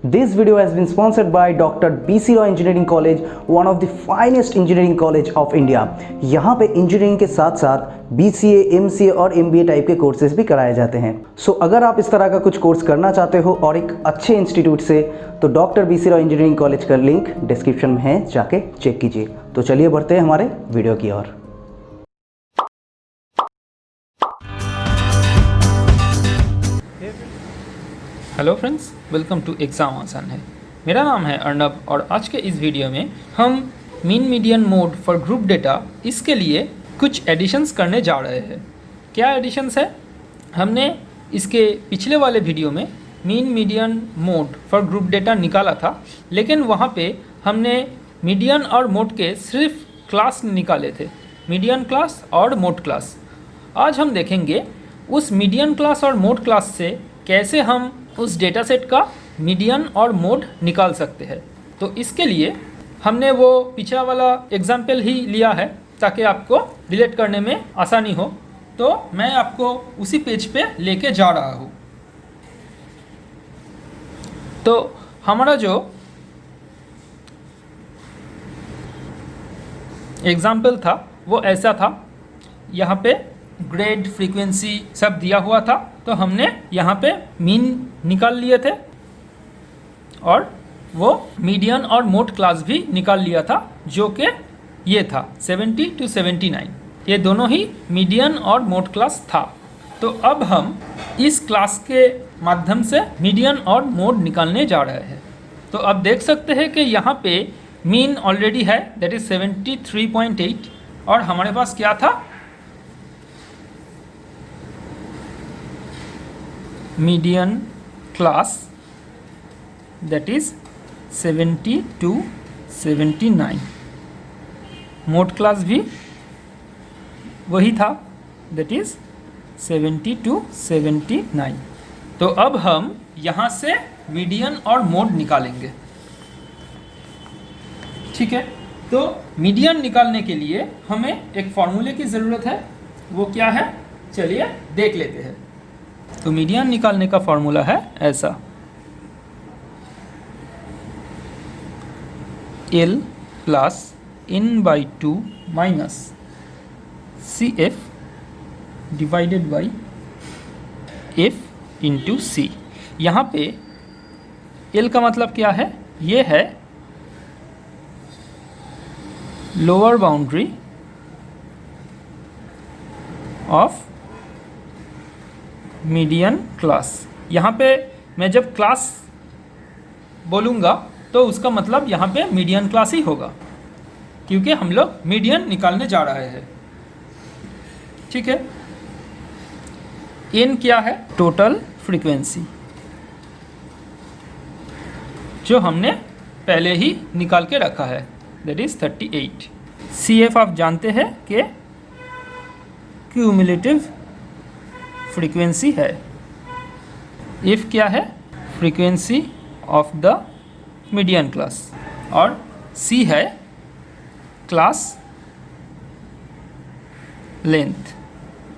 This video has been sponsored by Dr. BC Roy Engineering College, one of the finest engineering college of India. यहाँ पे engineering के साथ साथ BCA, MCA और MBA type के courses भी कराए जाते हैं. सो अगर आप इस तरह का कुछ कोर्स करना चाहते हो और एक अच्छे इंस्टीट्यूट से, तो doctor BC Roy engineering college का लिंक डिस्क्रिप्शन में है, जाके चेक कीजिए. तो चलिए बढ़ते हैं हमारे वीडियो की ओर. Hello friends, welcome to exam आसान है. मेरा नाम है अर्नब और आज के इस वीडियो में हम mean median mode for group data इसके लिए कुछ एडिशंस करने जा रहे हैं. क्या एडिशंस है? हमने इसके पिछले वाले वीडियो में mean median mode for group data निकाला था, लेकिन वहाँ पे हमने मीडियन और मोड के सिर्फ क्लास निकाले थे, मीडियन क्लास और मोड क्लास. आज हम देखेंगे उस मीडियन क्लास और मोड क्लास से कैसे हम उस डेटा सेट का मीडियन और मोड निकाल सकते हैं. तो इसके लिए हमने वो पिछला वाला एग्जाम्पल ही लिया है ताकि आपको रिलेट करने में आसानी हो. तो मैं आपको उसी पेज पे लेके जा रहा हूँ. तो हमारा जो एग्जाम्पल था वो ऐसा था. यहाँ पे ग्रेड, फ्रीक्वेंसी सब दिया हुआ था, तो हमने यहाँ पे मीन निकाल लिए थे और वो मीडियन और मोड क्लास भी निकाल लिया था, जो कि ये था 70 to 79. ये दोनों ही मीडियन और मोड क्लास था. तो अब हम इस क्लास के माध्यम से मीडियन और मोड निकालने जा रहे हैं. तो अब देख सकते हैं कि यहाँ पे मीन ऑलरेडी है, दैट इज 73.8, और हमारे पास क्या था, median class, that is 70 to 79. Mode class भी वही था, दैट इज 70 to 79. तो अब हम यहाँ से मीडियन और मोड निकालेंगे. ठीक है. तो मीडियन निकालने के लिए हमें एक फॉर्मूले की ज़रूरत है. वो क्या है, चलिए देख लेते हैं. तो मीडियन निकालने का फॉर्मूला है ऐसा, L plus n/2 minus CF divided by F into C. यहाँ पे L का मतलब क्या है, ये है lower boundary of median class. यहाँ पे मैं जब क्लास बोलूँगा तो उसका मतलब यहाँ पे मीडियन क्लास ही होगा, क्योंकि हम लोग मीडियन निकालने जा रहे हैं. ठीक है. एन क्या है, टोटल फ्रीक्वेंसी, जो हमने पहले ही निकाल के रखा है, दैट इज 38. CF आप जानते हैं कि क्यूमुलेटिव फ्रीक्वेंसी है. F क्या है, frequency of the median class, और C है क्लास लेंथ,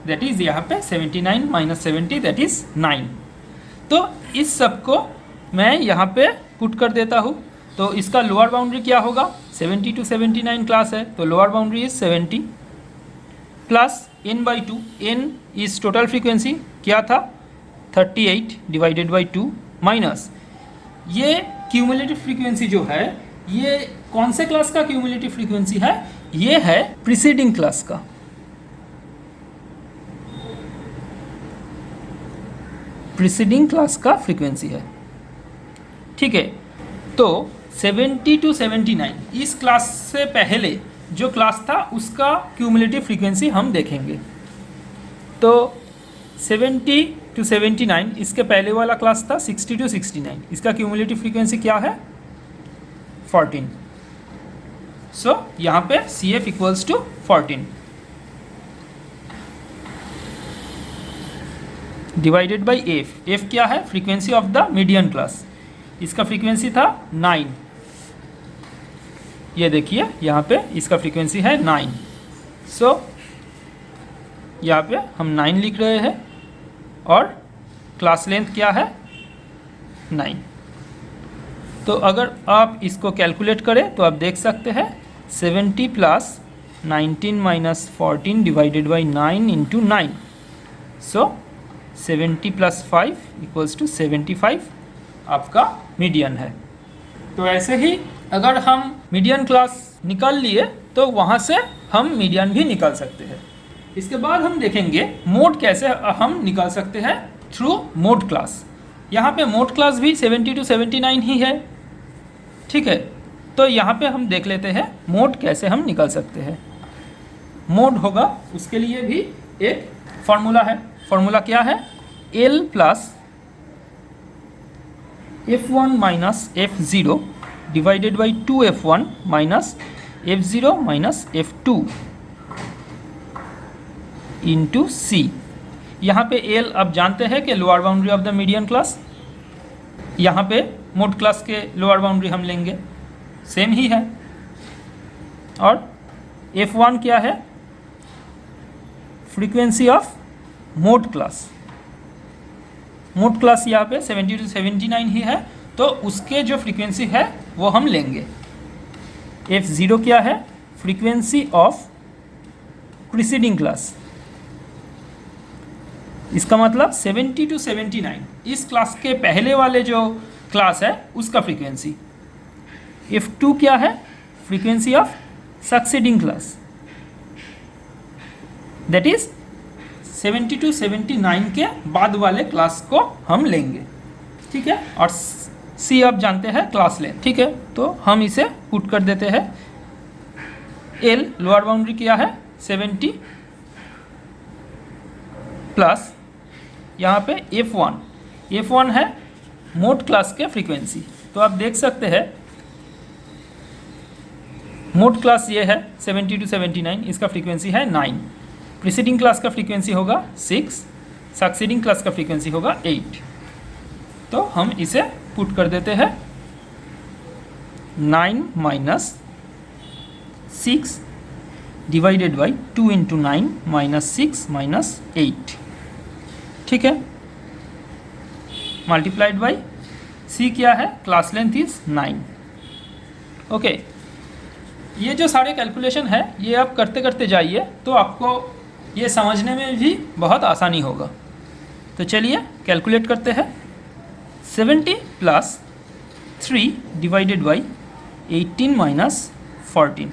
दैट इज यहाँ पे 79 माइनस 70, दैट इज 9. तो इस सब को मैं यहाँ पे पुट कर देता हूँ. तो इसका लोअर बाउंड्री क्या होगा, 70 to 79 क्लास है, तो lower boundary is 70 plus n/2. n is total frequency, क्या था 38 डिवाइडेड बाई 2 माइनस ये क्यूमुलेटिव फ्रीक्वेंसी जो है, ये कौन से क्लास का क्यूमुलेटिव फ्रीक्वेंसी है, ये है प्रीसीडिंग क्लास का. प्रीसीडिंग क्लास का फ्रीक्वेंसी है. ठीक है. तो 70 to 79 इस क्लास से पहले जो क्लास था उसका क्यूमुलेटिव फ्रीक्वेंसी हम देखेंगे. तो 70 to 79 इसके पहले वाला क्लास था 60 to 69, इसका क्यूमुलेटिव फ्रीक्वेंसी क्या है, 14. सो यहाँ पे CF equals to 14 divided by F क्या है, frequency of the median class, इसका फ्रीक्वेंसी था 9. ये देखिए यहाँ पे इसका फ्रीक्वेंसी है 9. सो यहाँ पे हम 9 लिख रहे हैं और क्लास लेंथ क्या है 9. तो अगर आप इसको कैलकुलेट करें तो आप देख सकते हैं 70 plus 19 minus 14 divided by 9 into 9, so 70 plus 5 equals to 75 आपका मीडियन है। तो ऐसे ही अगर हम मीडियन क्लास निकाल लिए तो वहाँ से हम मीडियन भी निकाल सकते हैं। इसके बाद हम देखेंगे मोड कैसे हम निकाल सकते हैं थ्रू मोड क्लास। यहाँ पे मोड क्लास भी 70 टू 79 ही है, ठीक है। तो यहाँ पे हम देख लेते हैं मोड कैसे हम निकाल सकते हैं। मोड होगा उसके लिए भी एक फॉर्मूला है। फॉर्मूला क्या है? L plus F1 minus F0 divided by 2F1 minus F0 minus F2 into C। यहाँ पे L आप जानते हैं कि lower boundary of the median class, यहाँ पे मोड क्लास के लोअर बाउंड्री हम लेंगे, सेम ही है। और F1 क्या है? Frequency of mode class. Mode class यहाँ पे 70 टू 79 ही है, तो उसके जो फ्रीक्वेंसी है वो हम लेंगे। F0 क्या है? Frequency of preceding class. इसका मतलब 70 टू 79 इस क्लास के पहले वाले जो क्लास है उसका फ्रीक्वेंसी। F2 क्या है? Frequency of succeeding class, that is 70 to 79 के बाद वाले क्लास को हम लेंगे, ठीक है। और C आप जानते हैं क्लास लेंथ, ठीक है। तो हम इसे पुट कर देते हैं। L लोअर बाउंड्री क्या है? 70 प्लस यहाँ पे F1 है मोड क्लास के फ्रीक्वेंसी। तो आप देख सकते हैं मोड क्लास ये है 70 टू 79, इसका फ्रीक्वेंसी है 9। प्रीसीडिंग क्लास का फ्रीक्वेंसी होगा 6, सक्सीडिंग क्लास का फ्रीक्वेंसी होगा 8। तो हम इसे पुट कर देते हैं 9 minus 6 divided by 2 into 9 minus 6 minus 8, ठीक है, मल्टीप्लाइड बाई C क्या है? Class length is 9। ओके, ये जो सारे कैलकुलेशन है ये आप करते करते जाइए तो आपको ये समझने में भी बहुत आसानी होगा। तो चलिए कैलकुलेट करते हैं। 70 plus 3 divided by 18 minus 14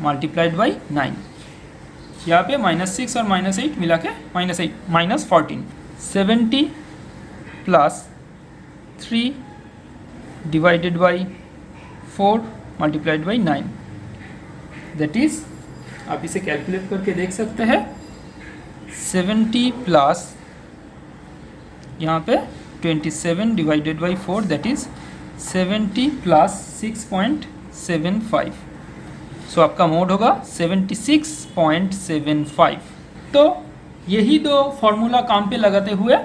multiplied by 9। यहाँ पे -6 और -8 मिला के minus 14। 70 plus 3 divided by 4 multiplied by 9, that is, आप इसे कैलकुलेट करके देख सकते हैं। 70 प्लस यहाँ पे 27 divided by 4, that is 70 plus 6.75। सो आपका मोड होगा 76.75। तो यही दो फॉर्मूला काम पे लगाते हुए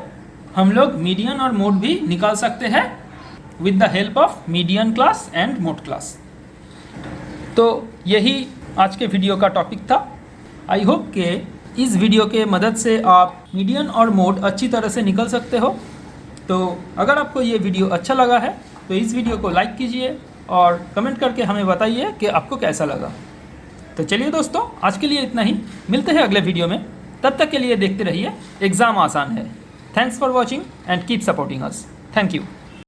हम लोग मीडियन और मोड भी निकाल सकते हैं with the help of median class and mode class. तो यही आज के वीडियो का टॉपिक था। आई होप कि इस वीडियो के मदद से आप मीडियन और मोड अच्छी तरह से निकल सकते हो। तो अगर आपको ये वीडियो अच्छा लगा है तो इस वीडियो को लाइक कीजिए और कमेंट करके हमें बताइए कि आपको कैसा लगा। तो चलिए दोस्तों, आज के लिए इतना ही। मिलते हैं अगले वीडियो में, तब तक के लिए देखते रहिए एग्ज़ाम आसान है। Thanks for watching and keep supporting us. Thank you.